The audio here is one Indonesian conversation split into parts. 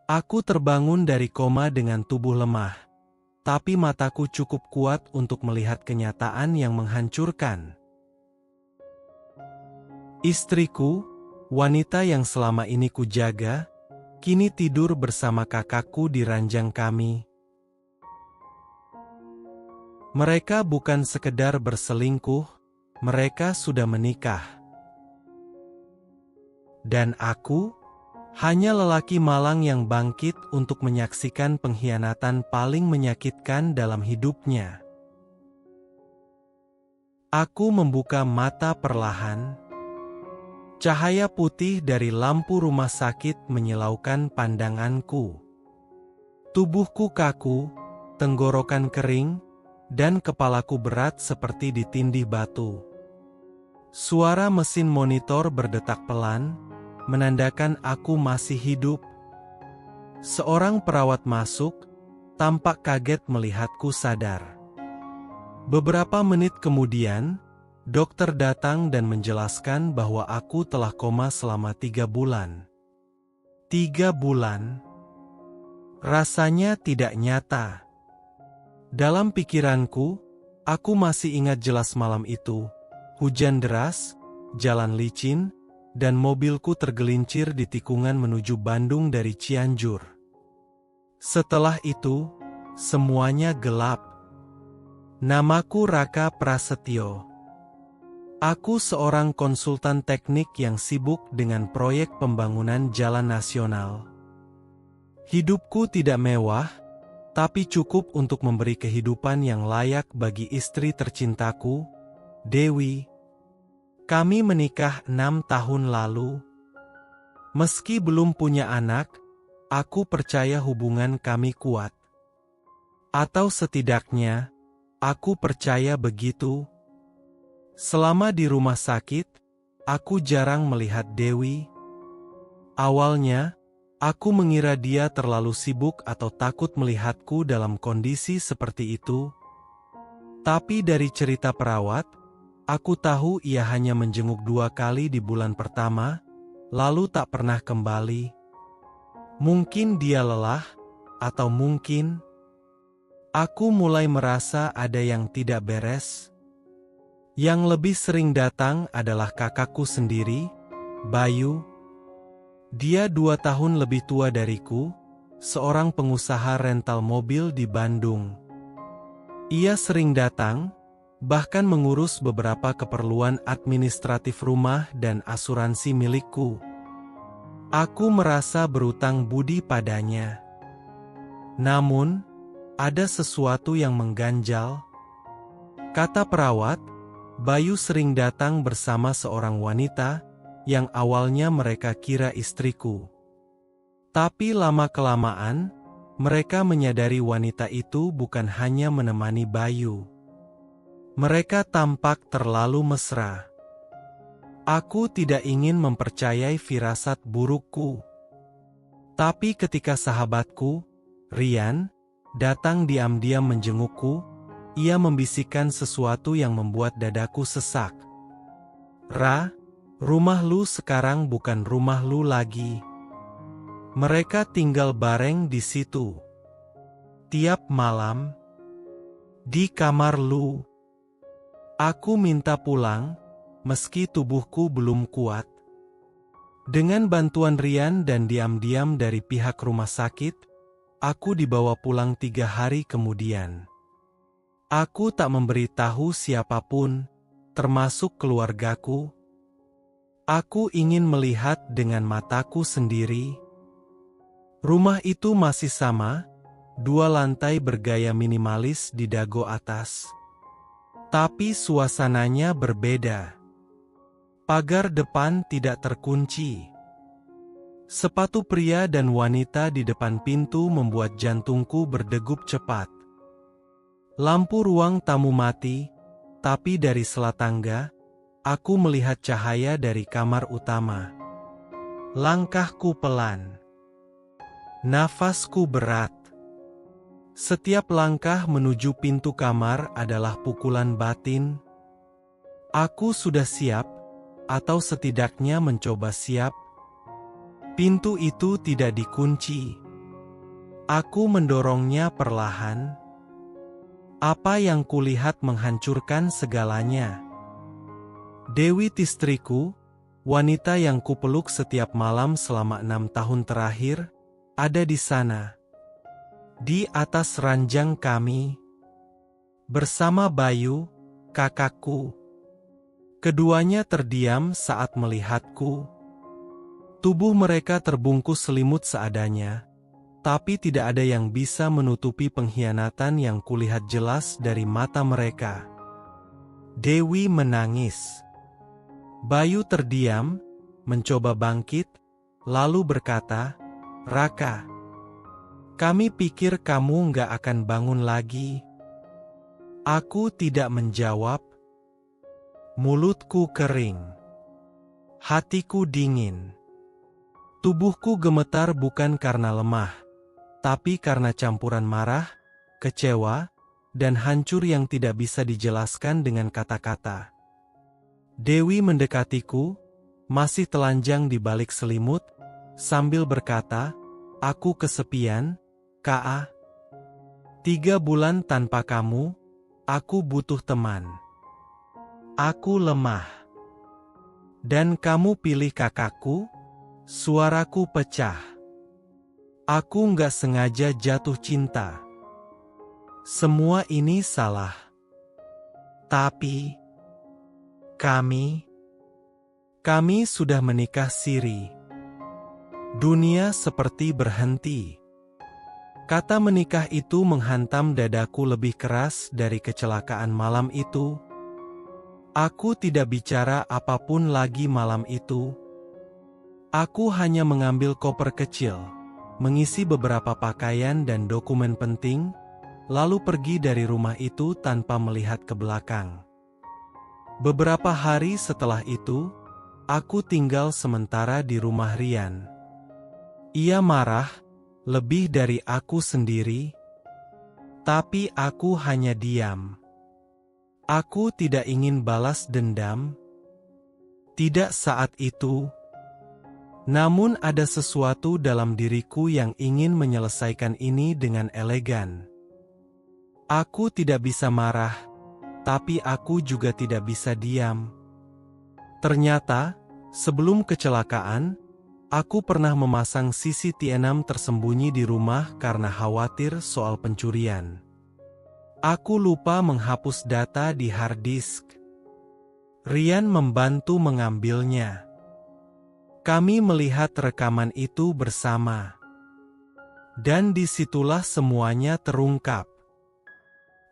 Aku terbangun dari koma dengan tubuh lemah, tapi mataku cukup kuat untuk melihat kenyataan yang menghancurkan. Istriku, wanita yang selama ini kujaga, kini tidur bersama kakakku di ranjang kami. Mereka bukan sekedar berselingkuh, mereka sudah menikah. Dan aku, hanya lelaki malang yang bangkit untuk menyaksikan pengkhianatan paling menyakitkan dalam hidupnya. Aku membuka mata perlahan. Cahaya putih dari lampu rumah sakit menyilaukan pandanganku. Tubuhku kaku, tenggorokan kering, dan kepalaku berat seperti ditindih batu. Suara mesin monitor berdetak pelan, menandakan aku masih hidup. Seorang perawat masuk, tampak kaget melihatku sadar. Beberapa menit kemudian, dokter datang dan menjelaskan bahwa aku telah koma selama 3 bulan. 3 bulan? Rasanya tidak nyata. Dalam pikiranku, aku masih ingat jelas malam itu. Hujan deras, jalan licin, dan mobilku tergelincir di tikungan menuju Bandung dari Cianjur. Setelah itu, semuanya gelap. Namaku Raka Prasetyo. Aku seorang konsultan teknik yang sibuk dengan proyek pembangunan jalan nasional. Hidupku tidak mewah, tapi cukup untuk memberi kehidupan yang layak bagi istri tercintaku, Dewi. Kami menikah 6 tahun lalu. Meski belum punya anak, aku percaya hubungan kami kuat. Atau setidaknya, aku percaya begitu. Selama di rumah sakit, aku jarang melihat Dewi. Awalnya, aku mengira dia terlalu sibuk atau takut melihatku dalam kondisi seperti itu. Tapi dari cerita perawat, aku tahu ia hanya menjenguk 2 kali di bulan pertama, lalu tak pernah kembali. Mungkin dia lelah, atau mungkin aku mulai merasa ada yang tidak beres. Yang lebih sering datang adalah kakakku sendiri, Bayu. Dia 2 tahun lebih tua dariku, seorang pengusaha rental mobil di Bandung. Ia sering datang, bahkan mengurus beberapa keperluan administratif rumah dan asuransi milikku. Aku merasa berutang budi padanya. Namun, ada sesuatu yang mengganjal. Kata perawat, Bayu sering datang bersama seorang wanita yang awalnya mereka kira istriku. Tapi lama-kelamaan, mereka menyadari wanita itu bukan hanya menemani Bayu. Mereka tampak terlalu mesra. Aku tidak ingin mempercayai firasat burukku. Tapi ketika sahabatku, Rian, datang diam-diam menjengukku, ia membisikkan sesuatu yang membuat dadaku sesak. Ra, rumah lu sekarang bukan rumah lu lagi. Mereka tinggal bareng di situ. Tiap malam, di kamar lu. Aku minta pulang, meski tubuhku belum kuat. Dengan bantuan Rian dan diam-diam dari pihak rumah sakit, aku dibawa pulang 3 hari kemudian. Aku tak memberitahu siapapun, termasuk keluargaku. Aku ingin melihat dengan mataku sendiri. Rumah itu masih sama, 2 lantai bergaya minimalis di dago atas. Tapi suasananya berbeda. Pagar depan tidak terkunci. Sepatu pria dan wanita di depan pintu membuat jantungku berdegup cepat. Lampu ruang tamu mati, tapi dari sela tangga, aku melihat cahaya dari kamar utama. Langkahku pelan. Nafasku berat. Setiap langkah menuju pintu kamar adalah pukulan batin. Aku sudah siap, atau setidaknya mencoba siap. Pintu itu tidak dikunci. Aku mendorongnya perlahan. Apa yang kulihat menghancurkan segalanya. Dewi Tistriku, wanita yang kupeluk setiap malam selama 6 tahun terakhir, ada di sana. Di atas ranjang kami. Bersama Bayu, kakakku. Keduanya terdiam saat melihatku. Tubuh mereka terbungkus selimut seadanya, tapi tidak ada yang bisa menutupi pengkhianatan yang kulihat jelas dari mata mereka. Dewi menangis. Bayu terdiam, mencoba bangkit, lalu berkata, "Raka, kami pikir kamu nggak akan bangun lagi." Aku tidak menjawab. Mulutku kering. Hatiku dingin. Tubuhku gemetar bukan karena lemah, tapi karena campuran marah, kecewa, dan hancur yang tidak bisa dijelaskan dengan kata-kata. Dewi mendekatiku, masih telanjang di balik selimut, sambil berkata, "Aku kesepian, Kak. 3 bulan tanpa kamu, aku butuh teman. Aku lemah. Dan kamu pilih kakakku?" Suaraku pecah. Aku nggak sengaja jatuh cinta. Semua ini salah. Tapi kami sudah menikah siri. Dunia seperti berhenti. Kata menikah itu menghantam dadaku lebih keras dari kecelakaan malam itu. Aku tidak bicara apapun lagi malam itu. Aku hanya mengambil koper kecil, mengisi beberapa pakaian dan dokumen penting, lalu pergi dari rumah itu tanpa melihat ke belakang. Beberapa hari setelah itu, aku tinggal sementara di rumah Rian. Ia marah, lebih dari aku sendiri, tapi aku hanya diam. Aku tidak ingin balas dendam. Tidak saat itu. Namun ada sesuatu dalam diriku yang ingin menyelesaikan ini dengan elegan. Aku tidak bisa marah, tapi aku juga tidak bisa diam. Ternyata, sebelum kecelakaan, aku pernah memasang CCTV tersembunyi di rumah karena khawatir soal pencurian. Aku lupa menghapus data di hard disk. Rian membantu mengambilnya. Kami melihat rekaman itu bersama. Dan disitulah semuanya terungkap.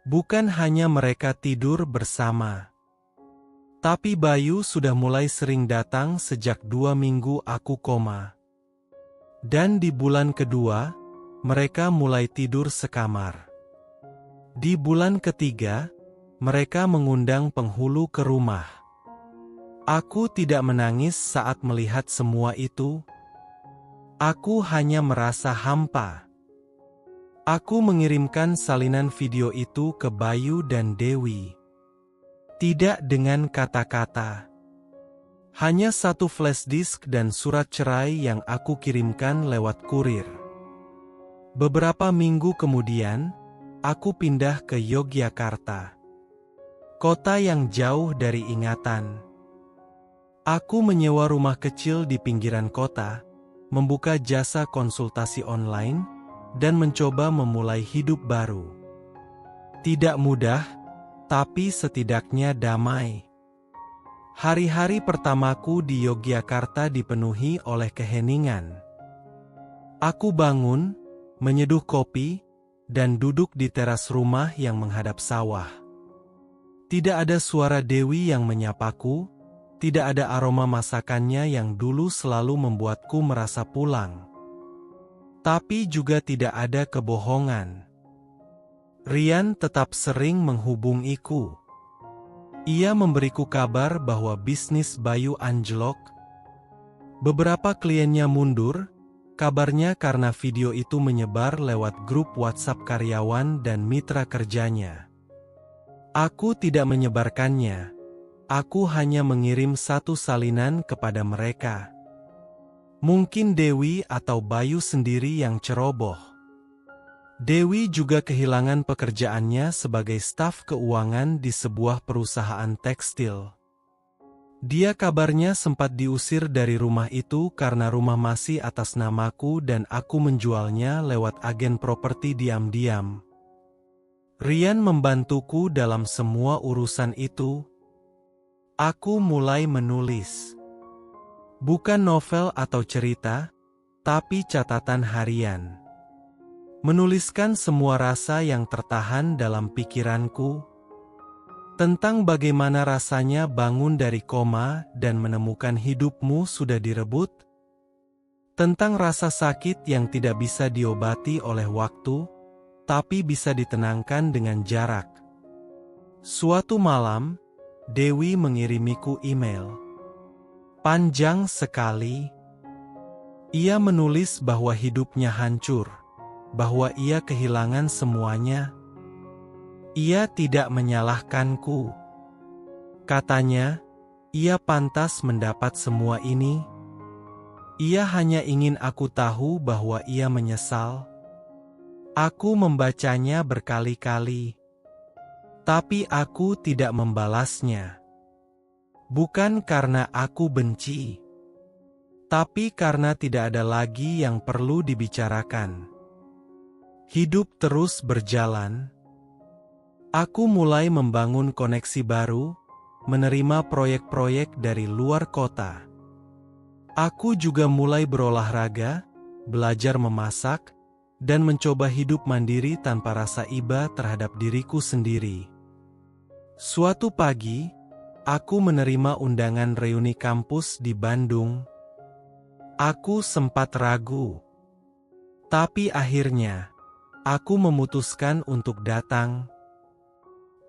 Bukan hanya mereka tidur bersama. Tapi Bayu sudah mulai sering datang sejak 2 minggu aku koma. Dan di bulan kedua, mereka mulai tidur sekamar. Di bulan ketiga, mereka mengundang penghulu ke rumah. Aku tidak menangis saat melihat semua itu. Aku hanya merasa hampa. Aku mengirimkan salinan video itu ke Bayu dan Dewi. Tidak dengan kata-kata. Hanya 1 flash disk dan surat cerai yang aku kirimkan lewat kurir. Beberapa minggu kemudian, aku pindah ke Yogyakarta. Kota yang jauh dari ingatan. Aku menyewa rumah kecil di pinggiran kota, membuka jasa konsultasi online, dan mencoba memulai hidup baru. Tidak mudah, tapi setidaknya damai. Hari-hari pertamaku di Yogyakarta dipenuhi oleh keheningan. Aku bangun, menyeduh kopi, dan duduk di teras rumah yang menghadap sawah. Tidak ada suara Dewi yang menyapaku. Tidak ada aroma masakannya yang dulu selalu membuatku merasa pulang. Tapi juga tidak ada kebohongan. Rian tetap sering menghubungiku. Ia memberiku kabar bahwa bisnis Bayu anjlok. Beberapa kliennya mundur, kabarnya karena video itu menyebar lewat grup WhatsApp karyawan dan mitra kerjanya. Aku tidak menyebarkannya. Aku hanya mengirim 1 salinan kepada mereka. Mungkin Dewi atau Bayu sendiri yang ceroboh. Dewi juga kehilangan pekerjaannya sebagai staf keuangan di sebuah perusahaan tekstil. Dia kabarnya sempat diusir dari rumah itu karena rumah masih atas namaku dan aku menjualnya lewat agen properti diam-diam. Rian membantuku dalam semua urusan itu. Aku mulai menulis. Bukan novel atau cerita, tapi catatan harian. Menuliskan semua rasa yang tertahan dalam pikiranku, tentang bagaimana rasanya bangun dari koma dan menemukan hidupmu sudah direbut, tentang rasa sakit yang tidak bisa diobati oleh waktu, tapi bisa ditenangkan dengan jarak. Suatu malam, Dewi mengirimiku email. Panjang sekali. Ia menulis bahwa hidupnya hancur, bahwa ia kehilangan semuanya. Ia tidak menyalahkanku. Katanya, ia pantas mendapat semua ini. Ia hanya ingin aku tahu bahwa ia menyesal. Aku membacanya berkali-kali, tapi aku tidak membalasnya. Bukan karena aku benci, tapi karena tidak ada lagi yang perlu dibicarakan. Hidup terus berjalan. Aku mulai membangun koneksi baru, menerima proyek-proyek dari luar kota. Aku juga mulai berolahraga, belajar memasak, dan mencoba hidup mandiri tanpa rasa iba terhadap diriku sendiri. Suatu pagi, aku menerima undangan reuni kampus di Bandung. Aku sempat ragu, tapi akhirnya aku memutuskan untuk datang.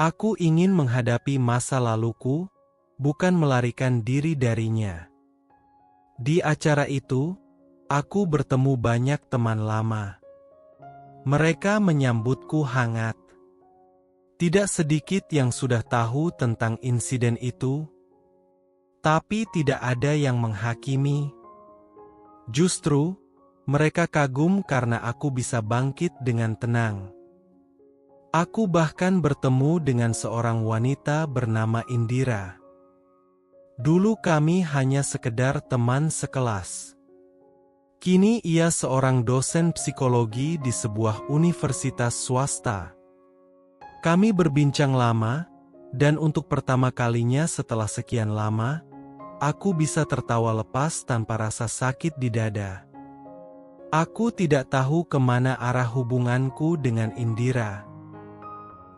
Aku ingin menghadapi masa laluku, bukan melarikan diri darinya. Di acara itu, aku bertemu banyak teman lama. Mereka menyambutku hangat. Tidak sedikit yang sudah tahu tentang insiden itu, tapi tidak ada yang menghakimi. Justru, mereka kagum karena aku bisa bangkit dengan tenang. Aku bahkan bertemu dengan seorang wanita bernama Indira. Dulu kami hanya sekedar teman sekelas. Kini ia seorang dosen psikologi di sebuah universitas swasta. Kami berbincang lama, dan untuk pertama kalinya setelah sekian lama, aku bisa tertawa lepas tanpa rasa sakit di dada. Aku tidak tahu kemana arah hubunganku dengan Indira.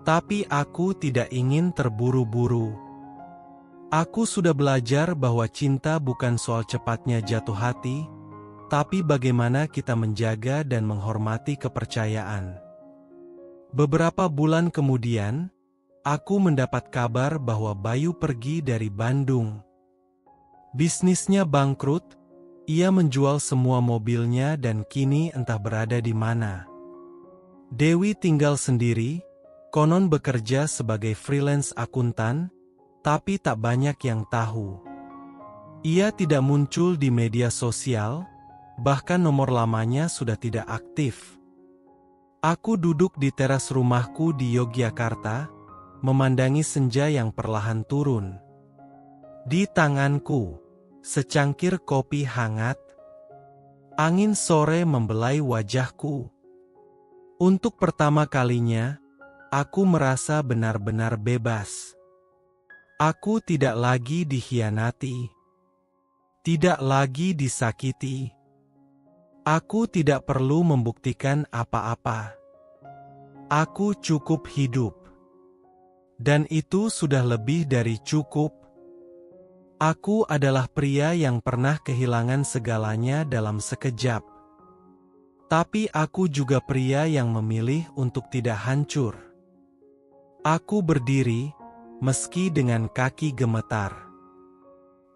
Tapi aku tidak ingin terburu-buru. Aku sudah belajar bahwa cinta bukan soal cepatnya jatuh hati, tapi bagaimana kita menjaga dan menghormati kepercayaan. Beberapa bulan kemudian, aku mendapat kabar bahwa Bayu pergi dari Bandung. Bisnisnya bangkrut. Ia menjual semua mobilnya dan kini entah berada di mana. Dewi tinggal sendiri, konon bekerja sebagai freelance akuntan, tapi tak banyak yang tahu. Ia tidak muncul di media sosial, bahkan nomor lamanya sudah tidak aktif. Aku duduk di teras rumahku di Yogyakarta, memandangi senja yang perlahan turun. Di tanganku, secangkir kopi hangat. Angin sore membelai wajahku. Untuk pertama kalinya, aku merasa benar-benar bebas. Aku tidak lagi dikhianati. Tidak lagi disakiti. Aku tidak perlu membuktikan apa-apa. Aku cukup hidup. Dan itu sudah lebih dari cukup. Aku adalah pria yang pernah kehilangan segalanya dalam sekejap. Tapi aku juga pria yang memilih untuk tidak hancur. Aku berdiri, meski dengan kaki gemetar.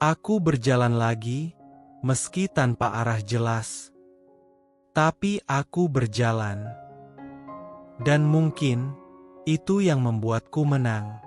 Aku berjalan lagi, meski tanpa arah jelas. Tapi aku berjalan. Dan mungkin, itu yang membuatku menang.